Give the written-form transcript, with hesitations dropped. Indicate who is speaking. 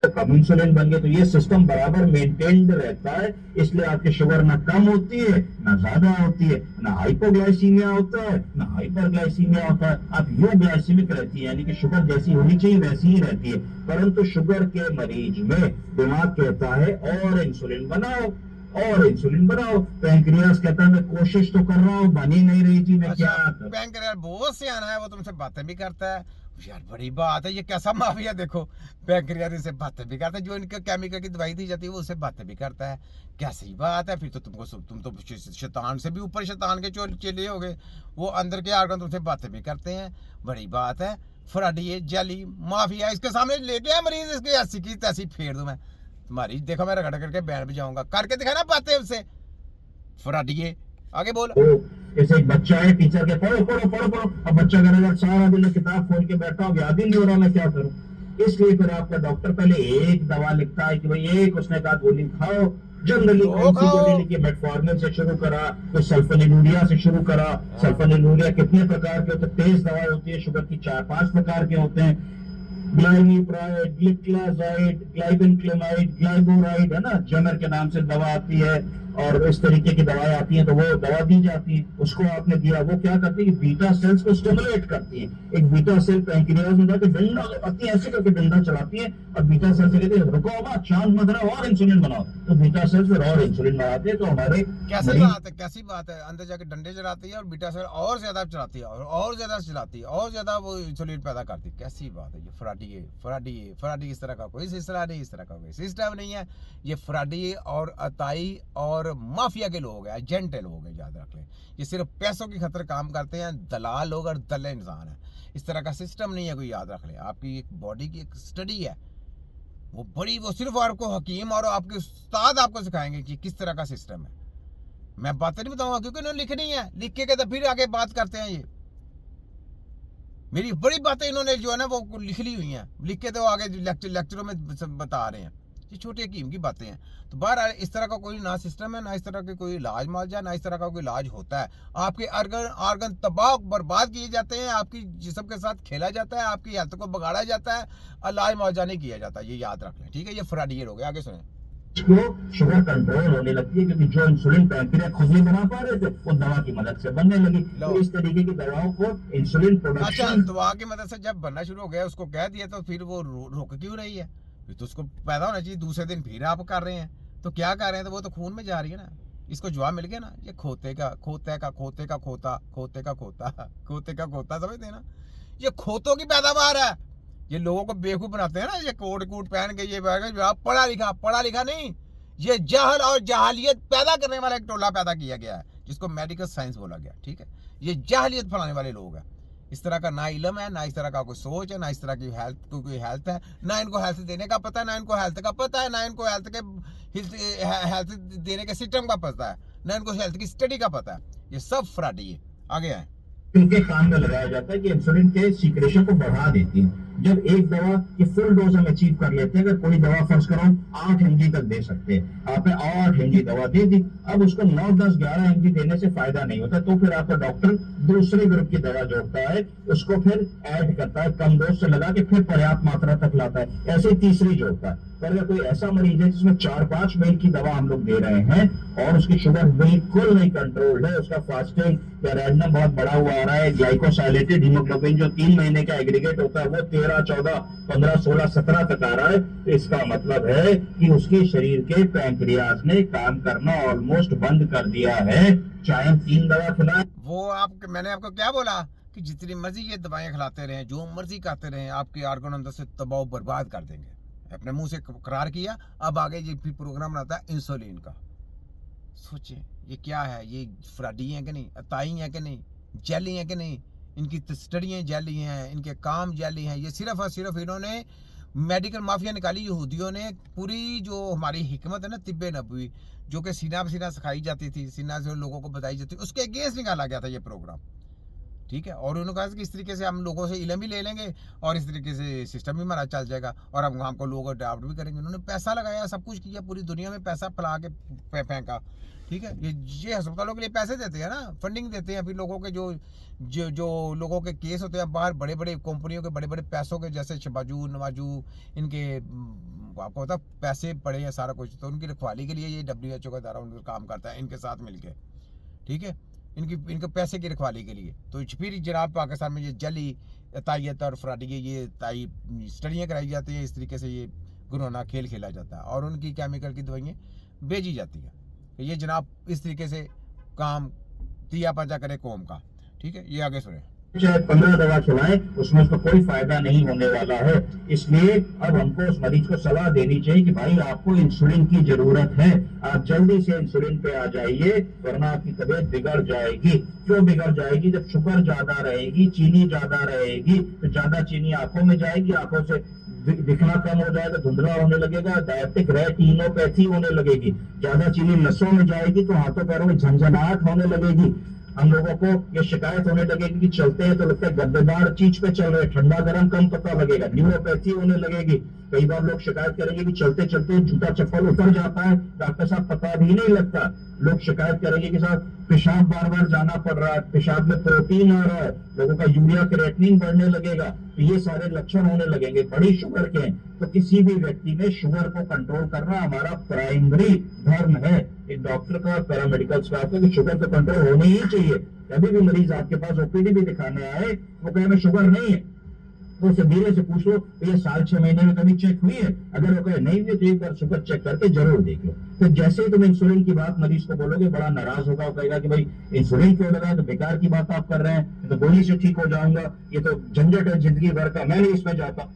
Speaker 1: तो कम इंसुलिन बन गए तो ये सिस्टम बराबर मेंटेन्ड रहता है, इसलिए आपकी शुगर ना कम होती है ना ज्यादा होती है, ना हाइपोग्लाइसीमिया होता है ना हाइपरग्लाइसीमिया होता है। आप यूग्लाइसीमिक रहती है, यानी कि शुगर जैसी होनी चाहिए वैसी ही रहती है। परंतु शुगर के मरीज में दिमाग कहता है और इंसुलिन बनाओ, और इंसुलिन बनाओ, पैंक्रियास कहता है मैं कोशिश तो कर रहा हूँ, बन ही नहीं रही थी, मैं क्या
Speaker 2: अच्छा,
Speaker 1: करूं।
Speaker 2: बैंक यार बहुत से आना है, वो तुमसे बातें भी करता है। यार बड़ी बात है, ये कैसा माफिया देखो। बैंक यार से बातें भी करता है, जो इनके केमिकल की दवाई दी जाती है वो उससे बातें भी करता है। कैसी बात है फिर तो, तुम तो शैतान से भी ऊपर शैतान के चेले हो गए। वो अंदर के आर्गन तुमसे बातें भी करते हैं, बड़ी बात है। फ्रॉडी जली माफिया, इसके सामने लेके आया मरीज, इसकी ऐसी की तैसी फेर दूं मैं तुम्हारी। देखो मैं रगड़ करके बैंड बजाऊंगा, करके दिखाना बातें उससे। फ्रॉडी आगे बोल।
Speaker 1: तो जैसे एक बच्चा है, टीचर के पढ़ो पढ़ो पढ़ो पढ़ो, अब बच्चा करेगा सारा दिन किताब खोल के बैठा हूँ, याद ही नहीं हो रहा मैं क्या करूँ। इसलिए फिर आपका डॉक्टर पहले एक दवा लिखता है कि भाई एक उसने कहा गोली खाओ। जनरली
Speaker 2: दो
Speaker 1: कौन सी
Speaker 2: खाओ।
Speaker 1: गोली लिखी, मेटफॉर्मिन से शुरू करा, तो सल्फोनिलूरिया से शुरू करा। सल्फोनिलूरिया कितने प्रकार के होते हैं, तेज दवाई होती है शुगर की, 4-5 प्रकार के होते हैं। ग्लाइमीप्राइड, ग्लिक्लाजाइड, ग्लाइबेनक्लेमाइड, ग्लाइबोराइड, है ना, जमर के नाम से दवा आती है। और इस तरीके की दवाएं आती हैं, तो वो दवा दी जाती है, उसको आपने दिया, वो क्या करती है कि बीटा सेल्स को स्टिमुलेट करती है। एक बीटा सेल पैंक्रियाज में जाकर डंडा लगाती है, ऐसे करके डंडा चलाती है, और बीटा सेल से कहते हैं रुको बाबा, चांद मत रहो और इंसुलिन बनाओ, तो बीटा सेल फिर और इंसुलिन बनाते हैं, तो हमारे
Speaker 2: कैसी
Speaker 1: मरीज।
Speaker 2: बात है, कैसी बात है। अंदर जाके डंडे चलाती है और बीटा सेल और ज्यादा चलाती है, और ज्यादा चलाती है, और ज्यादा वो इंसुलिन पैदा करती है। कैसी बात है ये। फ्राडी इस तरह का कोई सिलसिला नहीं, इस तरह का कोई सिस्टम नहीं है। ये फ्राडी और अताई और माफिया के लोग हैं, एजेंट लोग हैं, याद रख लें। ये सिर्फ पैसों की खातिर काम करते हैं, दलाल लोग और दल्ले इंसान है। इस तरह का सिस्टम नहीं है कोई, याद रख लें। आपकी एक बॉडी की एक स्टडी है, वो बड़ी, वो सिर्फ आपको हकीम और आपके उस्ताद आपको सिखाएंगे कि किस तरह का सिस्टम है। मैं बातें नहीं बताऊंगा क्योंकि उन्होंने लिखनी है, लिख के तो फिर आगे बात करते हैं। ये मेरी बड़ी बातें इन्होंने जो है ना वो लिख ली हुई हैं, लिख के तो आगे लेक्चरों में बता रहे हैं। ये छोटी हकीम की बातें हैं। तो बाहर इस तरह का कोई ना सिस्टम है, ना इस तरह के कोई इलाज मालजा, ना इस तरह का कोई इलाज होता है। आपके आर्गन तबाह बर्बाद किए जाते हैं, आपकी जिस्म के साथ खेला जाता है, आपकी हेल्थ को बगाड़ा जाता है, इलाज मालजा नहीं किया जाता। ये याद रख लें, ठीक है। ये फ्रॉडियर हो गया, आगे सुने।
Speaker 1: को शुगर कंट्रोल होने लगती है, क्योंकि जो इंसुलिन पैंक्रियास खुद नहीं बना पा रहे थे वो दवा की मदद से बनने लगी।
Speaker 2: लो,
Speaker 1: तो इस तरीके की दवाओं को इंसुलिन
Speaker 2: अच्छा,
Speaker 1: प्रोडक्शन।
Speaker 2: दवा की मदद से जब बनना शुरू हो गया, उसको कह दिया, तो फिर वो रुक क्यों रही है। फिर तो उसको पैदा होना चाहिए, दूसरे दिन फिर आप कर रहे हैं। तो क्या कर रहे हैं, तो वो तो खून में जा रही है ना। इसको जवाब मिल गया ना। ये खोते का खोते का खोते का खोता, खोते का खोता, खोते का खोता, समझते हैं ना। ये खोतों की पैदावार है। ये लोगों को बेवकूफ बनाते हैं ना, ये कोट कूट पहन के, ये पढ़ा लिखा नहीं। ये जहल और जहालियत पैदा करने वाला एक टोला पैदा किया गया है, जिसको मेडिकल साइंस बोला गया, ठीक है। ये जहालियत फैलाने वाले लोग हैं। इस तरह का ना इलम है, ना इस तरह का कोई सोच है, ना इस तरह की हेल्थ कोई हेल्थ है, ना इनको हेल्थ देने का पता है, ना इनको हेल्थ का पता है, ना इनको हेल्थ देने के सिस्टम का पता है, ना इनको हेल्थ की स्टडी का पता है। ये सब फ्रॉडी है। आगे आए।
Speaker 1: इनके काम में लगाया जाता है कि इंसुलिन के सीक्रेशन को बढ़ा देती है। जब एक दवा की फुल डोज हम अचीव कर लेते हैं, अगर कोई दवा फर्ज करो 8 mg तक दे सकते हैं, आपने 8 mg दवा दे दी, अब उसको 9, 10, 11 mg देने से फायदा नहीं होता, तो फिर आपका डॉक्टर दूसरे ग्रुप की दवा जोड़ता है, उसको फिर ऐड करता है, कम डोज से लगा के फिर पर्याप्त मात्रा तक लाता है, ऐसे तीसरी जोड़ता है। पर अगर कोई ऐसा मरीज है जिसमें 4-5 महीने की दवा हम लोग दे रहे हैं और उसकी शुगर बिल्कुल नहीं कंट्रोल्ड है, उसका फास्टिंग या रैंडम बहुत बड़ा हुआ आ रहा है, ग्लाइकोसाइलेटेड हीमोग्लोबिन जो 3 महीने का एग्रीगेट होता है वो 13, 14, 15, 16, 17 तक आ रहा है, तो इसका मतलब है कि उसके शरीर के पैंक्रियास ने काम करना ऑलमोस्ट बंद कर दिया है, चाहे हम 3 दवा खिलाएं।
Speaker 2: वो आप, मैंने आपको क्या बोला कि जितनी मर्जी ये दवाएं खिलाते रहे, जो मर्जी खाते रहे, आपके आर्गन अंदर से तबाह बर्बाद कर देंगे। अपने मुंह से करार किया, अब आगे ये फिर प्रोग्राम बनाता है इंसुलिन का। सोचिए ये क्या है, ये फ्रॉडी है कि नहीं, अताई है कि नहीं, जैली है कि नहीं, इनकी स्टडियाँ जैली हैं, इनके काम जैली हैं। ये सिर्फ और सिर्फ इन्होंने मेडिकल माफिया निकाली यहूदियों ने। पूरी जो हमारी हिकमत है ना, तिब्बे नबवी, जो कि सीना पे सीना सिखाई जाती थी, सीना से लोगों को बताई जाती थी, उसके अगेंस्ट निकाला गया था ये प्रोग्राम, ठीक है। और उन्होंने कहा कि इस तरीके से हम लोगों से इलम भी ले लेंगे और इस तरीके से सिस्टम भी हमारा चल जाएगा और हम हमको लोग अडाप्ट भी करेंगे। उन्होंने पैसा लगाया, सब कुछ किया, पूरी दुनिया में पैसा फैला के फेंका, ठीक है। ये अस्पतालों के लिए पैसे देते हैं ना, फंडिंग देते हैं। फिर लोगों के जो लोगों के केस होते हैं बाहर, बड़े बड़े कंपनियों के बड़े बड़े पैसों के, जैसे शबाजू नवाजू, इनके आपको, आपको पता पैसे पड़े हैं सारा कुछ, तो उनकी रखवाली के लिए ये WHO का इदारा उनका काम करता है इनके साथ मिलके, ठीक है, इनके पैसे की रखवाली के लिए। तो फिर जनाब पाकिस्तान में ये जली तायत और फ्राडी ये ताई स्टडियाँ कराई जाती हैं, इस तरीके से ये घिनौना खेल खेला जाता है और उनकी केमिकल की दवाइयाँ भेजी जाती हैं। तो ये जनाब इस तरीके से काम तिया पाचा करे कौम का, ठीक है। ये आगे सुने।
Speaker 1: चाहे 15 दवा खिलाएं, उसमें उसको कोई फायदा नहीं होने वाला है। इसलिए अब हमको उस मरीज को सलाह देनी चाहिए कि भाई आपको इंसुलिन की जरूरत है, आप जल्दी से इंसुलिन पे आ जाइए, वरना आपकी तबीयत बिगड़ जाएगी। क्यों बिगड़ जाएगी? जब शुगर ज्यादा रहेगी, चीनी ज्यादा रहेगी, तो ज्यादा चीनी आंखों में जाएगी, आंखों से दिखना कम हो जाएगा, धुंधला होने लगेगा, डायबिटिक रेटिनोपैथी होने लगेगी। ज्यादा चीनी नसों में जाएगी तो हाथों पैरों में झंझनाहट होने लगेगी। हम लोगों को ये शिकायत होने लगेगी कि चलते हैं तो लगता है गद्देदार चीज पे चल रहे, ठंडा गर्म कम पता लगेगा, न्यूरोपैथी होने लगेगी। कई बार लोग शिकायत करेंगे कि चलते चलते जूता चप्पल उतर जाता है, डॉक्टर साहब पता भी नहीं लगता। लोग शिकायत करेंगे कि साहब पेशाब बार बार जाना पड़ रहा है, पेशाब में प्रोटीन आ रहा है, लोगों का यूरिया क्रिएटिनिन बढ़ने लगेगा। तो ये सारे लक्षण होने लगेंगे बड़ी शुगर के। तो किसी भी व्यक्ति में शुगर को कंट्रोल करना हमारा प्राइमरी धर्म है, एक डॉक्टर का, पैरामेडिकल स्टाफ का, कि शुगर तो कंट्रोल होनी ही चाहिए। कभी भी मरीज आपके पास ओपीडी भी दिखाने आए, वो कहे में शुगर नहीं है, तो उसे धीरे से पूछ लो ये साल 6 महीने में कभी चेक हुई है? अगर वो कहे नहीं हुई तो एक बार शुगर चेक करके जरूर देख लो। तो जैसे ही तुम इंसुलिन की बात मरीज को बोलोगे, बड़ा नाराज होगा, वो कहेगा कि भाई इंसुलिन क्यों लगा, तो बेकार की बात आप कर रहे हैं, तो गोली से ठीक हो जाऊंगा, ये तो झंझट है जिंदगी भर का, मैं नहीं इसमें जाता।